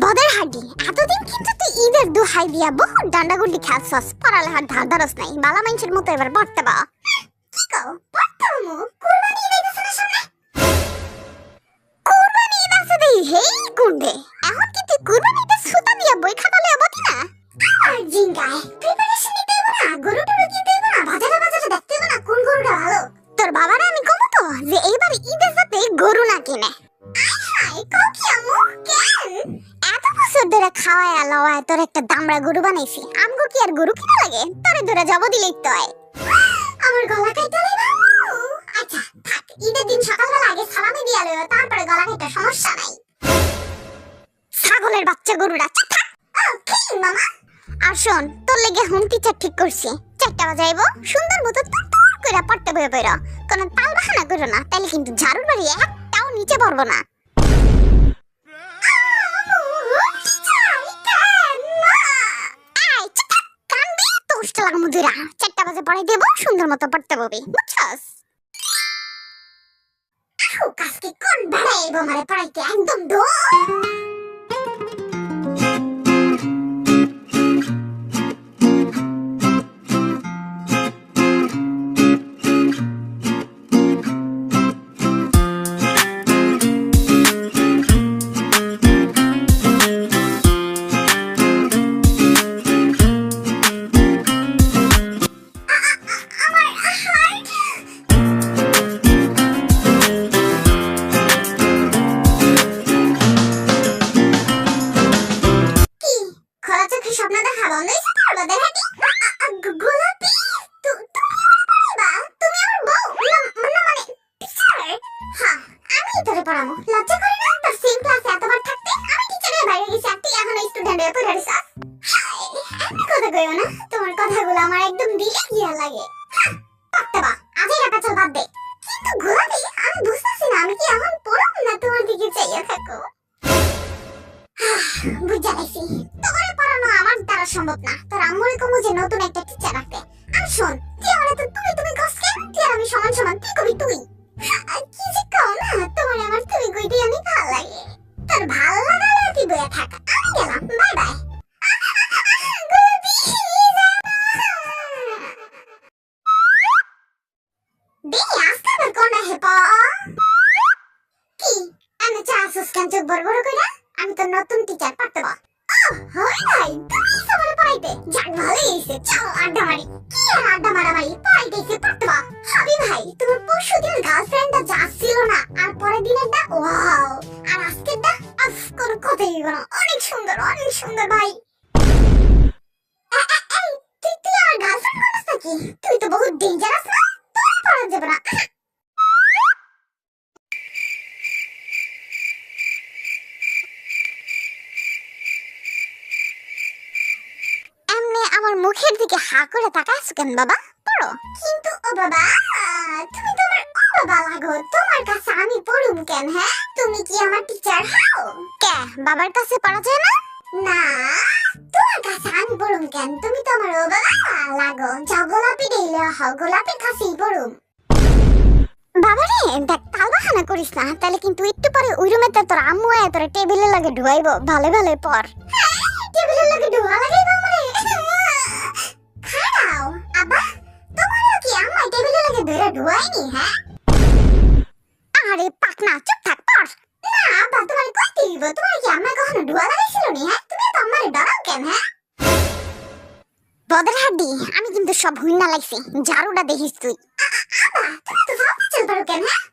বদের হাড্ডি, এতদিন কিন্তু তুই ঈদের দোহাই দিয়া বহু ডান্ডাগুলি খেলছস, পড়ালেখার ধার ধারস নাই। বালা মানুষের মতো এবার পড়তে বা। কি কও পড়তে মু? কুরবানি ঈদ আইতাছে না সামনে। কুরবানি ঈদ আছে দেই হেই কুন্ডে। এখন কি তুই কুরবানিতে সুতা দিয়া বই খাতা লইয়া বতি না? আর জিঙ্গায় প্রিপারেশন নিতে হবে না, গরু টরু কিনতে হবে না, বাজারে বাজারে দেখতে হবে না কোন গরুটা ভালো। তোর বাবারে আমি কমু তো যে এইবার ঈদের যাতে গরু না কিনে। আয় কও কি আমু কেন? এত বছর ধরে খাওয়ায় লওয়ায় তোর একটা দামড়া গরু বানাইছি, আমগো কি আর গরু কিনা লাগে? তোরে ধরে যাব দিলেই তো হয়। আমার গলা কাইটা লইবা? আচ্ছা থাক, ঈদের দিন সকালবেলা আগে সালামি দিয়া লইও, তারপরে গলা কাইটা সমস্যা নাই। ছাগলের বাচ্চা গরুরা থাক। ওকে মামা। আর শোন, তোর লেগে হোম টিচার ঠিক করছি, 4টা বাজাইবো, সুন্দর মতো তোর কইরা পড়তে বইয়া বইরা, কোনো তাল বাহানা করো না, তাইলে কিন্তু ঝাড়ুর বাড়ি একটাও নিচে পড়বো না। মুদিরা 4টা বাজে পড়াই দেব, সুন্দর মতো পড়তে বলবি, বুঝছস? আজকে কোন বেড়াইবো আমারে পড়াইতে একদম দো। স্বপ্ন দেখা বন্ধ হয়েছে তোর বদের হাঁটি? গোলাপি তুমি আমার বউ না, মানে টিচার? হ্যাঁ আমি তোরে পড়াবো, লজ্জা করে না তোর সেম ক্লাসে এতবার থাকতে? আমি টিচারের বাইরে গেছি আর তুই এখন স্টুডেন্ট হয়ে পড়ে আছিস। এমন কথা কইও না, তোমার কথাগুলো আমার একদম দিলে গিয়া লাগে। পড়তে বা আজই রাখা চল বাদ দে। কিন্তু গোলাপি আমি বুঝতেছি না, আমি কি এখন পড়াবো না তোমার দিকে চাইয়া থাকো? বুঝা গেছি, তোরে পড়ানো আমার দ্বারা সম্ভব না, তোর আম্মুরে কমু যে নতুন একটা টিচার রাখতে। আর শোন, তুই আমার তো তুমি কস কেন? তুই আর আমি সমান সমান, তুই কবি তুই। কি যে কও না, তোমার আমার তুমি কইতেই আমি ভাল লাগে। তোর ভাল লাগালে তুই বইয়া থাক, আমি গেলাম, বাই বাই। দেখি আজকে তোর কোনটা হেপা কি? আমি চা সুস্কান চোখ বড় বড় কইরা, আমি তো নতুন টিচার পড়তে বা। হয় ভাই, তুমি সবারে পড়াইতে যাক, ভালোই হইছে, চল আড্ডা মারি। কি আর আড্ডা মারামারি, পড়াইতেছে পড়তে বা। হাবি ভাই, তোমার পরশুদিন গার্লফ্রেন্ডটা যা ছিল না, আর পরের দিনেরটা ওয়াও, আর আজকেরটা আফ, কোনো কথাই হইব না, অনেক সুন্দর ভাই। তুই আমার গার্লফ্রেন্ড বানাস নাকি? তুই তো বহুত ডেঞ্জারাস না, তোর পড়া যাবে না। আমার মুখের দিকে হা করে তাকাইছো কেন বাবা? পড়ো। কিন্তু ও বাবা, তুমি তোমার ও বাবা লাগো, তোমার কাছে আমি পড়ুম কেন? হ্যাঁ, তুমি কি আমার টিচার হও? কে বাবার কাছে পড়া যায় না? না, তোমার কাছে আমি পড়ুম কেন? তুমি তো আমার ও বাবা লাগো, যাও গোলাপি দিলে হও, গোলাপির কাছেই পড়ুম। বাবারে দেখ, তাল বাহানা করিস না, তাহলে কিন্তু একটু পরে ওই রুমেতে তোর আম্মু আয় তোর টেবিলে লাগে ঢুয়াইবো, ভালো ভালো পড়। টেবিলে লাগে ঢুয়া লাগাইবো আমারে? খাড়াও আব্বা, তোমারও কি আম্মা টেবিলে লাগে ধরে ঢুয়াইনি? হ্যাঁ, আরে পাকনা, চুপ থাক, পড়। না আব্বা, তোমার কইতে দিব, তোমার কি আম্মা কখনো ঢুয়া লাগাইছিল নি? হ্যাঁ, তুমি তো আমারে ডরাও কেন? হ্যাঁ, বদের হাড্ডি, আমি কিন্তু সব হুইনা লাগছি, ঝাড়ুটা দেখিস তুই। আব্বা তুমি তো ভালো চল পারো কেন? হ্যাঁ,